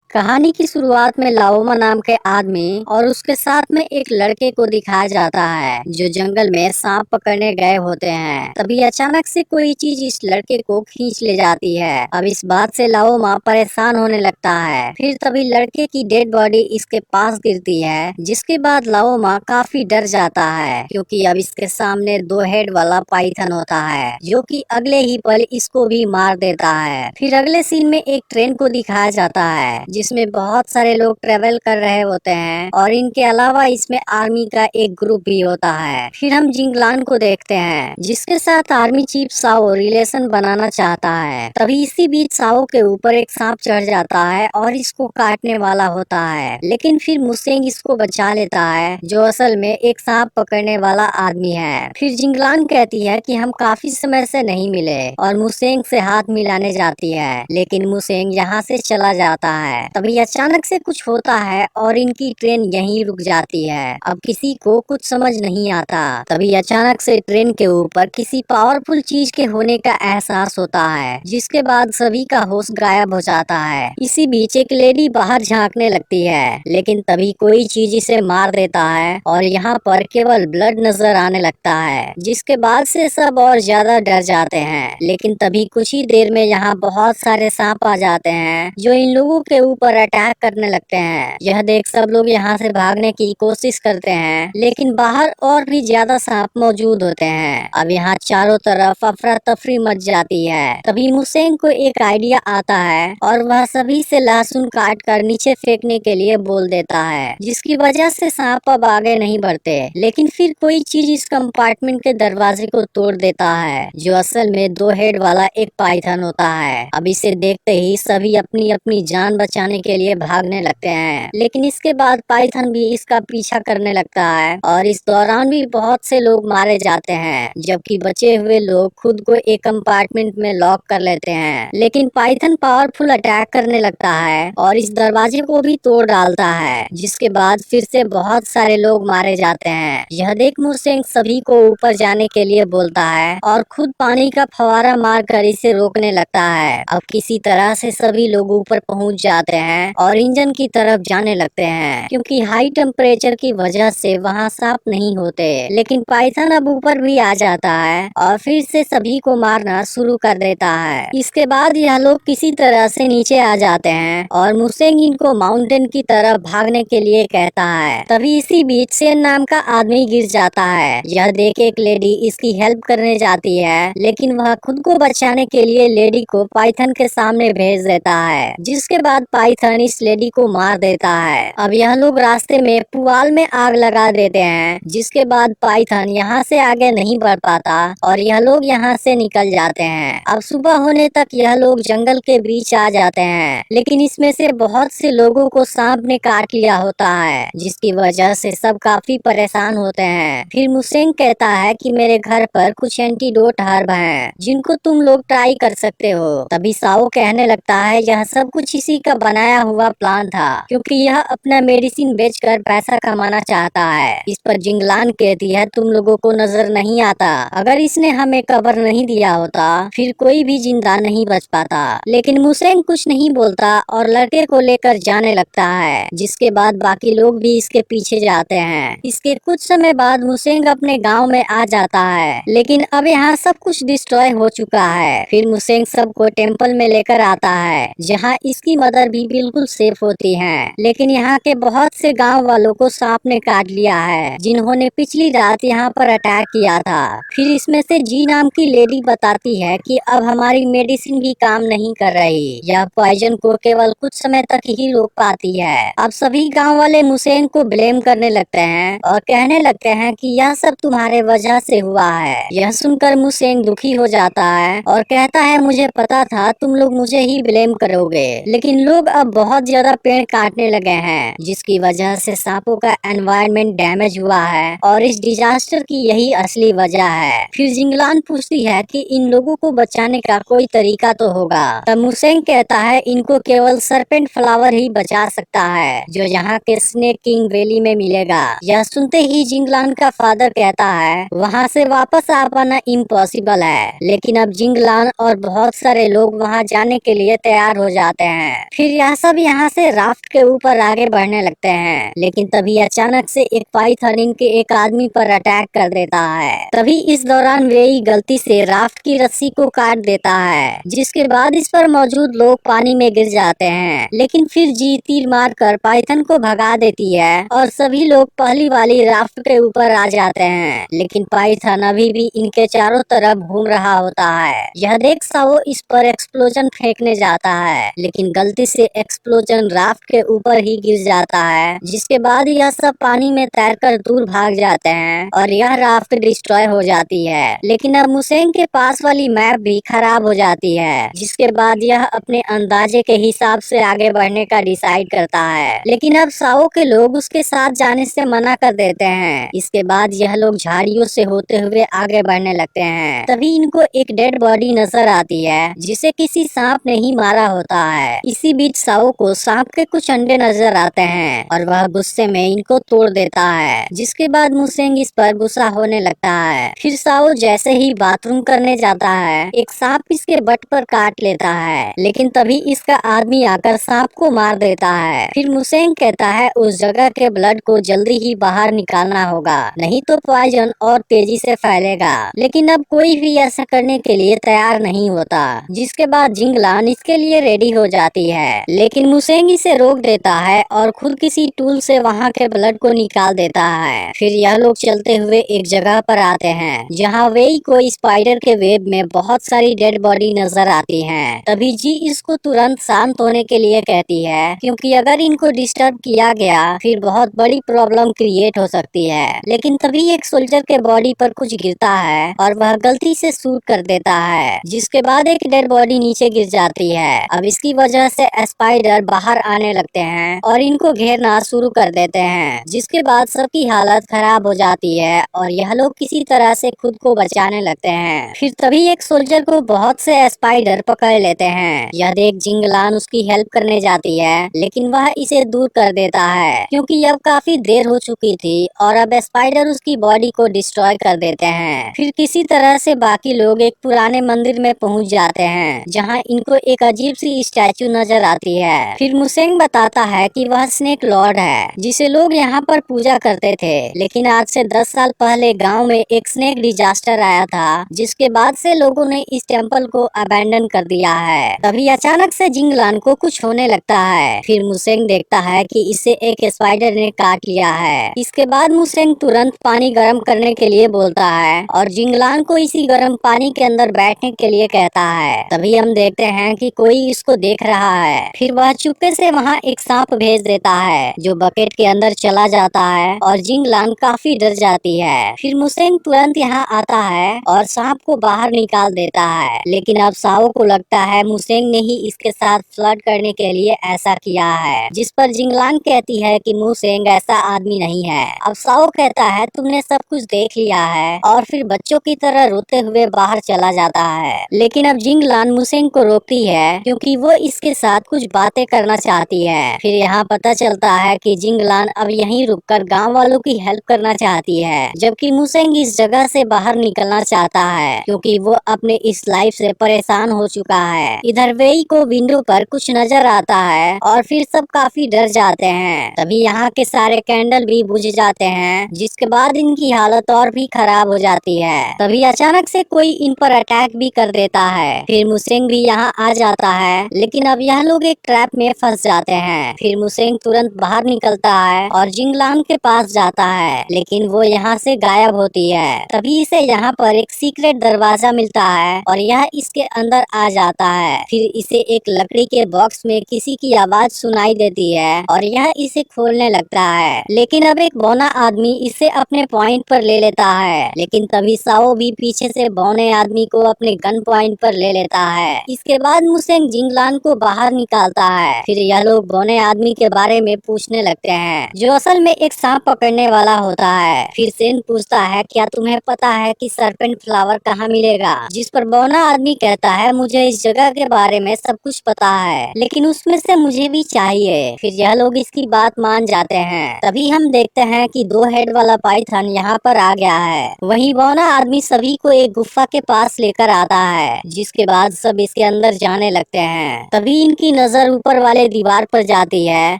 कहानी की शुरुआत में लाओमा नाम के आदमी और उसके साथ में एक लड़के को दिखाया जाता है जो जंगल में सांप पकड़ने गए होते हैं। तभी अचानक से कोई चीज इस लड़के को खींच ले जाती है। अब इस बात से लाओमा परेशान होने लगता है। फिर तभी लड़के की डेड बॉडी इसके पास गिरती है, जिसके बाद लाओमा काफी डर जाता है क्योंकि अब इसके सामने 2 हेड वाला पाइथन होता है जो कि अगले ही पल इसको भी मार देता है। फिर अगले सीन में एक ट्रेन को दिखाया जाता है जिसमें बहुत सारे लोग ट्रेवल कर रहे होते हैं और इनके अलावा इसमें आर्मी का एक ग्रुप भी होता है। फिर हम जिंगलान को देखते हैं जिसके साथ आर्मी चीफ साओ रिलेशन बनाना चाहता है। तभी इसी बीच साओ के ऊपर एक सांप चढ़ जाता है और इसको काटने वाला होता है, लेकिन फिर मुसेंग इसको बचा लेता है जो असल में एक सांप पकड़ने वाला आदमी है। फिर जिंगलान कहती है कि हम काफी समय से नहीं मिले और मुसेंग से हाथ मिलाने जाती है, लेकिन मुसेंग यहाँ से चला जाता है। तभी अचानक से कुछ होता है और इनकी ट्रेन यहीं रुक जाती है। अब किसी को कुछ समझ नहीं आता। तभी अचानक से ट्रेन के ऊपर किसी पावरफुल चीज के होने का एहसास होता है, जिसके बाद सभी का होश गायब हो जाता है। इसी बीच एक लेडी बाहर झांकने लगती है, लेकिन तभी कोई चीज इसे मार देता है और यहाँ पर केवल ब्लड नजर आने लगता है, जिसके बाद से सब और ज्यादा डर जाते हैं। लेकिन तभी कुछ ही देर में यहाँ बहुत सारे सांप आ जाते हैं जो इन लोगों के ऊपर अटैक करने लगते हैं। यह देख सब लोग यहाँ से भागने की कोशिश करते हैं, लेकिन बाहर और भी ज्यादा सांप मौजूद होते हैं। अब यहाँ चारों तरफ अफरा तफरी मच जाती है। तभी मुसेंग को एक आइडिया आता है और वह सभी से लहसुन काट कर नीचे फेंकने के लिए बोल देता है, जिसकी वजह से सांप अब आगे नहीं बढ़ते। लेकिन फिर कोई चीज इस कंपार्टमेंट के दरवाजे को तोड़ देता है जो असल में 2 हेड वाला एक पाइथन होता है। अब इसे देखते ही सभी अपनी अपनी जान बचाने के लिए भागने लगते हैं, लेकिन इसके बाद पाइथन भी इसका पीछा करने लगता है और इस दौरान भी बहुत से लोग मारे जाते हैं, जबकि बचे हुए लोग खुद को एक कंपार्टमेंट में लॉक कर लेते हैं। लेकिन पाइथन पावरफुल अटैक करने लगता है और इस दरवाजे को भी तोड़ डालता है, जिसके बाद फिर से बहुत सारे लोग मारे जाते हैं। यह देख मुसेंग सभी को ऊपर जाने के लिए बोलता है और खुद पानी का फवारा मार कर इसे रोकने लगता है। अब किसी तरह से सभी लोग ऊपर पहुंच जाते हैं और इंजन की तरफ जाने लगते हैं, क्योंकि हाई टेम्परेचर की वजह से वहां सांप नहीं होते। लेकिन पाइथन अब ऊपर भी आ जाता है और फिर से सभी को मारना शुरू कर देता है। इसके बाद यह लोग किसी तरह से नीचे आ जाते हैं और मुसेंग इनको माउंटेन की तरफ भागने के लिए कहता है। तभी इसी बीच सेन नाम का आदमी गिर जाता है। यह देख एक लेडी इसकी हेल्प करने जाती है, लेकिन वह खुद को बचाने के लिए लेडी को पाइथन के सामने भेज देता है, जिसके बाद पाइथन इस लेडी को मार देता है। अब यह लोग रास्ते में पुआल में आग लगा देते हैं, जिसके बाद पाइथन यहाँ से आगे नहीं बढ़ पाता और यह लोग यहाँ से निकल जाते हैं। अब सुबह होने तक यह लोग जंगल के बीच आ जाते हैं, लेकिन इसमें से बहुत से लोगों को सांप ने काट लिया होता है, जिसकी वजह से सब काफी परेशान होते हैं। फिर मुसेंग कहता है कि मेरे घर पर कुछ एंटीडोट हर्ब हैं जिनको तुम लोग ट्राई कर सकते हो। तभी साओ कहने लगता है यह सब कुछ इसी का बनाया हुआ प्लान था, क्योंकि यह अपना मेडिसिन बेचकर पैसा कमाना चाहता है। इस पर जिंगलान कहती है तुम लोगों को नजर नहीं आता, अगर इसने हमें कवर नहीं दिया होता फिर कोई भी जिंदा नहीं बच पाता। लेकिन मुसेंग कुछ नहीं बोलता और लड़के को लेकर जाने लगता है, जिसके बाद बाकी लोग भी इसके पीछे जाते हैं। इसके कुछ समय बाद मुसेंग अपने गाँव में आ जाता है, लेकिन अब यहाँ सब कुछ डिस्ट्रॉय हो चुका है। फिर मुसेंग सबको टेम्पल में लेकर आता है, जहाँ इसकी मदर भी बिल्कुल सेफ होती है। लेकिन यहाँ के बहुत से गांव वालों को सांप ने काट लिया है, जिन्होंने पिछली रात यहाँ पर अटैक किया था। फिर इसमें से जी नाम की लेडी बताती है कि अब हमारी मेडिसिन भी काम नहीं कर रही, यह पॉइजन को केवल कुछ समय तक ही रोक पाती है। अब सभी गाँव वाले मुसेंग को ब्लेम करने लगते हैं और कहने लगते हैं कि यह सब तुम्हारे वजह से हुआ है। यह सुनकर मुसेंग दुखी हो जाता है और कहता है मुझे पता था तुम लोग मुझे ही ब्लेम करोगे, लेकिन लोग अब बहुत ज्यादा पेड़ काटने लगे हैं, जिसकी वजह से सांपों का एनवायरनमेंट डैमेज हुआ है और इस डिजास्टर की यही असली वजह है। फिर जिंगलान पूछती है कि इन लोगों को बचाने का कोई तरीका तो होगा। तब मुसेंग कहता है इनको केवल सरपेंट फ्लावर ही बचा सकता है, जो यहाँ के स्नेक किंग वैली में मिलेगा। यह सुनते ही जिंगलान का फादर कहता है वहाँ से वापस आ पाना इम्पॉसिबल है, लेकिन अब जिंगलान और बहुत सारे लोग वहाँ जाने के लिए तैयार हो जाते हैं। फिर यह सब यहाँ से राफ्ट के ऊपर आगे बढ़ने लगते हैं, लेकिन तभी अचानक से एक पाइथन इनके एक आदमी पर अटैक कर देता है। तभी इस दौरान वेई गलती से राफ्ट की रस्सी को काट देता है, जिसके बाद इस पर मौजूद लोग पानी में गिर जाते हैं। लेकिन फिर जी तीर मारकर पाइथन को भगा देती है और सभी लोग पहली वाली राफ्ट के ऊपर आ जाते हैं। लेकिन पाइथन अभी भी इनके चारों तरफ घूम रहा होता है। यह देख साओ इस पर एक्सप्लोजन फेंकने जाता है, लेकिन गलती से एक्सप्लोजन राफ्ट के ऊपर ही गिर जाता है, जिसके बाद यह सब पानी में तैरकर दूर भाग जाते हैं और यह राफ्ट डिस्ट्रॉय हो जाती है। लेकिन अब मुसेंग के पास वाली मैप भी खराब हो जाती है, जिसके बाद यह अपने अंदाजे के हिसाब से आगे बढ़ने का डिसाइड करता है। लेकिन अब साओ के लोग उसके साथ जाने से मना कर देते हैं। इसके बाद यह लोग झाड़ियों से होते हुए आगे बढ़ने लगते हैं। तभी इनको एक डेड बॉडी नजर आती है, जिसे किसी सांप ने ही मारा होता है। इसी बीच साओ को सांप के कुछ अंडे नजर आते हैं और वह गुस्से में इनको तोड़ देता है, जिसके बाद मुसेंग इस पर गुस्सा होने लगता है। फिर साओ जैसे ही बाथरूम करने जाता है, एक सांप इसके बट पर काट लेता है, लेकिन तभी इसका आदमी आकर सांप को मार देता है। फिर मुसेंग कहता है उस जगह के ब्लड को जल्दी ही बाहर निकालना होगा, नहीं तो पॉइजन और तेजी से फैलेगा। लेकिन अब कोई भी ऐसा करने के लिए तैयार नहीं होता, जिसके बाद जिंगलान इसके लिए रेडी हो जाती है। लेकिन मुसेंग इसे रोक देता है और खुद किसी टूल से वहाँ के ब्लड को निकाल देता है। फिर यह लोग चलते हुए एक जगह पर आते हैं, जहाँ वेई को स्पाइडर के वेब में बहुत सारी डेड बॉडी नजर आती हैं। तभी जी इसको तुरंत शांत होने के लिए कहती है, क्योंकि अगर इनको डिस्टर्ब किया गया फिर बहुत बड़ी प्रॉब्लम क्रिएट हो सकती है। लेकिन तभी एक सोल्जर के बॉडी पर कुछ गिरता है और वह गलती से शूट कर देता है, जिसके बाद एक डेड बॉडी नीचे गिर जाती है। अब इसकी वजह से स्पाइडर बाहर आने लगते हैं और इनको घेरना शुरू कर देते हैं, जिसके बाद सबकी हालत खराब हो जाती है और यह लोग किसी तरह से खुद को बचाने लगते हैं। फिर तभी एक सोल्जर को बहुत से स्पाइडर पकड़ लेते हैं। यह देख जिंगलान उसकी हेल्प करने जाती है, लेकिन वह इसे दूर कर देता है, क्योंकि अब काफी देर हो चुकी थी और अब स्पाइडर उसकी बॉडी को डिस्ट्रॉय कर देते हैं। फिर किसी तरह से बाकी लोग एक पुराने मंदिर में पहुंच जाते हैं, जहां इनको एक अजीब सी स्टैचू नजर आती है। फिर मुसेंग बताता है कि वह स्नेक लॉर्ड है, जिसे लोग यहाँ पर पूजा करते थे। लेकिन आज से 10 साल पहले गांव में एक स्नेक डिजास्टर आया था, जिसके बाद से लोगों ने इस टेम्पल को अबैंडन कर दिया है। तभी अचानक से जिंगलान को कुछ होने लगता है। फिर मुसेंग देखता है कि इसे एक स्पाइडर ने काट लिया है। इसके बाद मुसेंग तुरंत पानी गर्म करने के लिए बोलता है और जिंगलान को इसी गर्म पानी के अंदर बैठने के लिए कहता है। तभी हम देखते हैं कि कोई इसको देख रहा है। फिर वह चुपके से वहाँ एक सांप भेज देता है, जो बकेट के अंदर चला जाता है और जिंगलान काफी डर जाती है। फिर मुसेंग तुरंत यहाँ आता है और सांप को बाहर निकाल देता है। लेकिन अब साओ को लगता है मुसेंग ने ही इसके साथ फ्लर्ट करने के लिए ऐसा किया है, जिस पर जिंगलान कहती है कि मुसेंग ऐसा आदमी नहीं है। अब साओ कहता है तुमने सब कुछ देख लिया है, और फिर बच्चों की तरह रोते हुए बाहर चला जाता है। लेकिन अब जिंगलान मुसेंग को रोकती है, क्योंकि वो इसके साथ कुछ बातें करना चाहती है। फिर यहाँ पता चलता है कि जिंगलान अब यहीं रुककर गांव वालों की हेल्प करना चाहती है, जबकि मुसेंग इस जगह से बाहर निकलना चाहता है, क्योंकि वो अपने इस लाइफ से परेशान हो चुका है। इधर वेई को विंडो पर कुछ नजर आता है और फिर सब काफी डर जाते हैं। तभी यहाँ के सारे कैंडल भी बुझ जाते हैं, जिसके बाद इनकी हालत और भी खराब हो जाती है। तभी अचानक से कोई इन पर अटैक भी कर देता है। फिर मुसेंग भी यहाँ आ जाता है, लेकिन अब यह लोग एक ट्रैप में फंस जाते हैं। फिर मुसेंग तुरंत बाहर निकलता है और जिंगलान के पास जाता है, लेकिन वो यहाँ से गायब होती है। तभी इसे यहाँ पर एक सीक्रेट दरवाजा मिलता है और यह इसके अंदर आ जाता है। फिर इसे एक लकड़ी के बॉक्स में किसी की आवाज सुनाई देती है और यह इसे खोलने लगता है। लेकिन अब एक बौना आदमी इसे अपने पॉइंट पर ले लेता है, लेकिन तभी साओ भी पीछे से बौने आदमी को अपने गन पॉइंट पर ले लेता है। इसके बाद मुसेंग जिंगलान को बाहर निकालता है। फिर यह लोग बौने आदमी के बारे में पूछने लगते हैं, जो असल में एक सांप पकड़ने वाला होता है। फिर सेन पूछता है क्या तुम्हें पता है कि सरपेंट फ्लावर कहाँ मिलेगा, जिस पर बौना आदमी कहता है मुझे इस जगह के बारे में सब कुछ पता है, लेकिन उसमें से मुझे भी चाहिए। फिर यह लोग इसकी बात मान जाते हैं। तभी हम देखते हैं कि 2 हेड वाला पाइथन यहाँ पर आ गया है। वहीं बौना आदमी सभी को एक गुफा के पास लेकर आता है, जिसके बाद सब इसके अंदर जाने लगते हैं। तभी इनकी नजर ऊपर वाले दीवार पर जाती है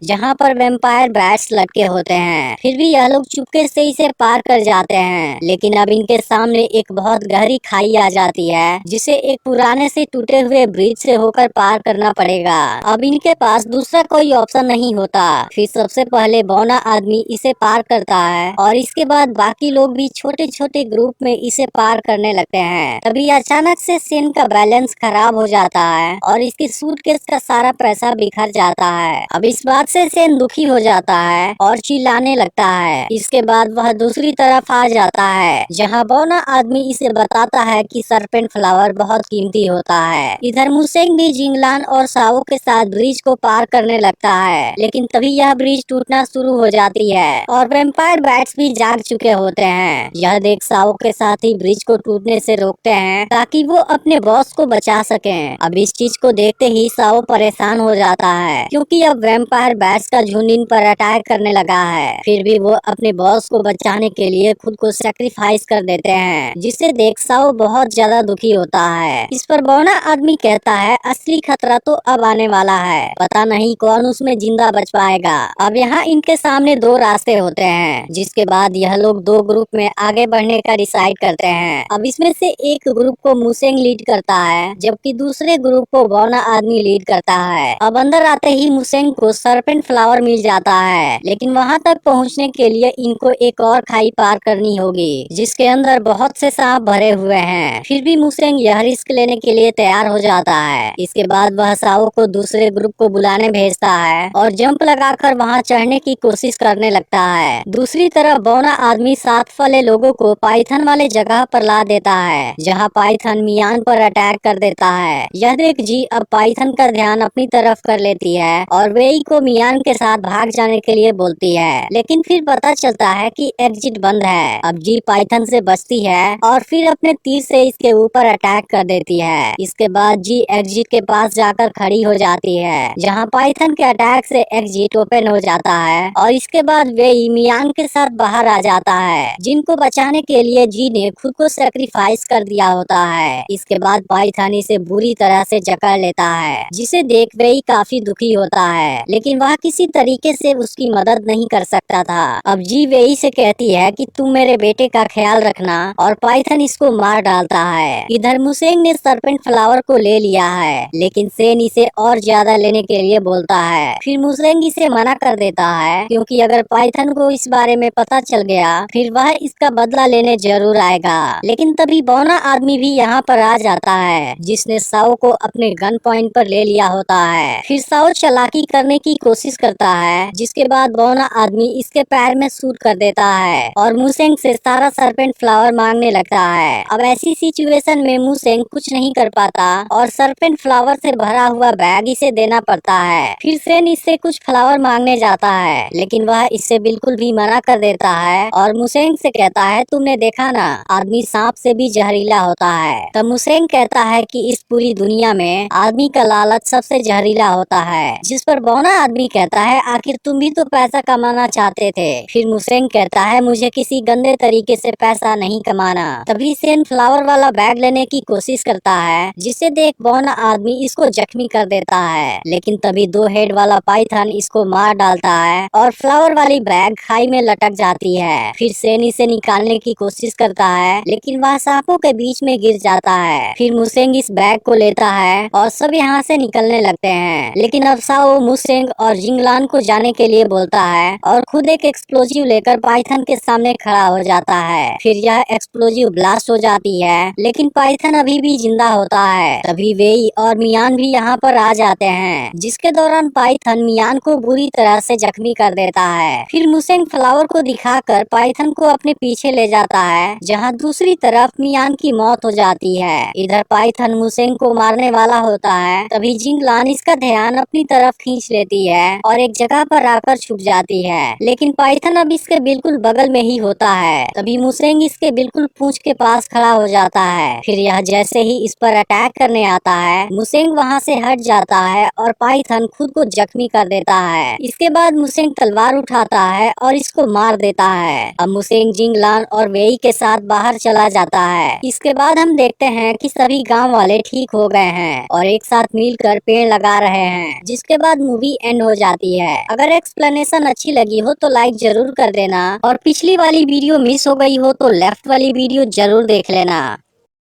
जहाँ पर वैम्पायर बैट्स लटके होते हैं। फिर भी यह लोग चुपके से इसे पार कर जाते हैं, लेकिन अब इनके सामने एक बहुत गहरी खाई आ जाती है जिसे एक पुराने से टूटे हुए ब्रिज से होकर पार करना पड़ेगा। अब इनके पास दूसरा कोई ऑप्शन नहीं होता। फिर सबसे पहले बौना आदमी इसे पार करता है और इसके बाद बाकी लोग भी छोटे छोटे ग्रुप में इसे पार करने लगते हैं। तभी अचानक से सेन का बैलेंस खराब हो जाता है और इसकी सूटकेस का सारा पैसा बिखर जाता है। अब इस बात से सेन दुखी हो जाता है और चिल्लाने लगता है। इसके बाद वह दूसरी तरफ आ जाता है जहाँ बौना आदमी इसे बताता है कि सरपेंट फ्लावर बहुत कीमती होता है। इधर मुसेंग भी जिंगलान और साओ के साथ ब्रिज को पार करने लगता है, लेकिन तभी यह ब्रिज टूटना शुरू हो जाती है और वैम्पायर बैट्स भी जाग चुके होते हैं। यह देख साओ के साथ ही ब्रिज को टूटने से रोकते हैं ताकि वो अपने बॉस को बचा सकें। अब इस चीज को देखते ही साओ परेशान हो जाता है क्योंकि अब वैम्पायर बैट्स का झुंड इन पर अटैक करने लगा है। फिर भी वो अपने बॉस को बचाने के लिए खुद को सैक्रिफाइस कर देते हैं, जिसे देख साओ बहुत ज्यादा दुखी होता है। इस पर बौना आदमी कहता है असली खतरा तो अब आने वाला है, पता नहीं कौन उसमें जिंदा बच पाएगा। अब यहाँ इनके सामने दो रास्ते होते हैं, जिसके बाद यह लोग दो ग्रुप में आगे बढ़ने का डिसाइड करते हैं। अब इसमें से एक ग्रुप को मुसेंग लीड करता है जबकि दूसरे ग्रुप को बौना आदमी लीड करता है। अब अंदर आते ही मुसेंग को सरपेंट फ्लावर मिल जाता है, लेकिन वहाँ तक पहुँचने के लिए इनको एक और खाई पार करनी होगी जिसके अंदर बहुत से सांप भरे हुए हैं। फिर भी मुसेंग यह रिस्क लेने के लिए तैयार हो जाता है। इसके बाद वह साओ को दूसरे ग्रुप को बुलाने भेजता है और जंप लगाकर वहाँ चढ़ने की कोशिश करने लगता है। दूसरी तरफ बौना आदमी साथ वाले लोगों को पाइथन वाले जगह पर ला देता है जहाँ पाइथन मियान पर अटैक कर देता है। यह देख जी अब पाइथन का ध्यान अपनी तरफ कर लेती है और वेई को मियान के साथ भाग जाने के लिए बोलती है, लेकिन फिर पता चलता है कि एग्जिट बंद है। अब जी पाइथन से बचती है और फिर अपने तीर से इसके ऊपर अटैक कर देती है। इसके बाद जी एग्जिट के पास जाकर खड़ी हो जाती है जहाँ पाइथन के अटैक से एग्जिट ओपन हो जाता है और इसके बाद वेई मियान के साथ बाहर आ जाता है, जिनको बचाने के लिए जी ने खुद को सैक्रिफाइस कर दिया होता है। इसके बाद पाइथन इसे बुरी तरह से जकड़ लेता है, जिसे देख वेई काफी दुखी होता है, लेकिन वह किसी तरीके से उसकी मदद नहीं कर सकता था। अब जी वेई से कहती है कि तुम मेरे बेटे का ख्याल रखना और पाइथन इसको मार डालता है। इधर मुसेंग ने सरपेंट फ्लावर को ले लिया है, लेकिन सेन इसे और ज्यादा लेने के लिए बोलता है। फिर मुसेंग इसे मना कर देता है क्योंकि अगर पाइथन को इस बारे में पता चल गया फिर वह इसका बदला लेने जरूर आएगा। लेकिन तभी बौना आदमी भी यहाँ पर आ जाता है जिसने साओ को अपने गन पॉइंट पर ले लिया होता है। फिर साओ चालाकी करने की कोशिश करता है, जिसके बाद बौना आदमी इसके पैर में शूट कर देता है और मुसेंग से सारा सरपेंट फ्लावर मांगने लगता है। अब ऐसी सिचुएशन में मुसेंग कुछ नहीं कर पाता और सरपेंट फ्लावर से भरा हुआ बैग इसे देना पड़ता है। फिर सेन इससे कुछ फ्लावर मांगने जाता है, लेकिन वह इससे बिल्कुल भी मना कर देता है और मुसेंग से कहता है तुमने देखा ना, आदमी सांप से भी जहरीला होता है। तब मुसेंग कहता है कि इस पूरी दुनिया में आदमी का लालच सबसे जहरीला होता है, जिस पर बौना आदमी कहता है आखिर तुम भी तो पैसा कमाना चाहते थे। फिर मुसेंग कहता है मुझे किसी गंदे तरीके से पैसा नहीं कमाना। तभी सेन फ्लावर वाला बैग लेने की कोशिश करता है, जिसे देख बौना आदमी इसको जख्मी कर देता है, लेकिन तभी दो हेड वाला पाइथन इसको मार डालता है और फ्लावर वाली बैग खाई में लटक जाती है। फिर सेन इसे निकालने की कोशिश करता है, लेकिन वह सांपों के बीच में गिर जाता है। फिर मुसेंग इस बैग को लेता है और सब यहाँ से निकलने लगते हैं, लेकिन अब साओ मुसेंग और जिंगलान को जाने के लिए बोलता है और खुद एक एक्सप्लोजिव लेकर पाइथन के सामने खड़ा हो जाता है। फिर यह एक्सप्लोजिव ब्लास्ट हो जाती है, लेकिन पाइथन अभी भी जिंदा होता है। तभी वेई और मियान भी यहाँ पर आ जाते हैं, जिसके दौरान पाइथन मियान को बुरी तरह से जख्मी कर देता है। फिर मुसेंग फ्लावर को दिखाकर पाइथन को अपने पीछे ले जाता है, जहाँ दूसरी तरफ मियान की मौत हो जाती है। इधर पाइथन मुसेंग को मारने वाला होता है, तभी जिंगलान इसका ध्यान अपनी तरफ खींच लेती है और एक जगह पर आकर छुप जाती है, लेकिन पाइथन अब इसके बिल्कुल बगल में ही होता है। तभी मुसेंग इसके बिल्कुल पूंछ के पास खड़ा हो जाता है। फिर यह जैसे ही इस पर अटैक करने आता है, मुसेंग वहाँ से हट जाता है और पाइथन खुद को जख्मी कर देता है। इसके बाद मुसेंग तलवार उठाता है और इसको मार देता है। अब मुसेंग जिंगलान और वेई के साथ बाहर चला जाता है। इसके बाद हम देखते हैं कि सभी गांव वाले ठीक हो गए हैं और एक साथ मिलकर पेड़ लगा रहे हैं, जिसके बाद मूवी एंड हो जाती है। अगर एक्सप्लेनेशन अच्छी लगी हो तो लाइक जरूर कर देना, और पिछली वाली वीडियो मिस हो गई हो तो लेफ्ट वाली वीडियो जरूर देख लेना।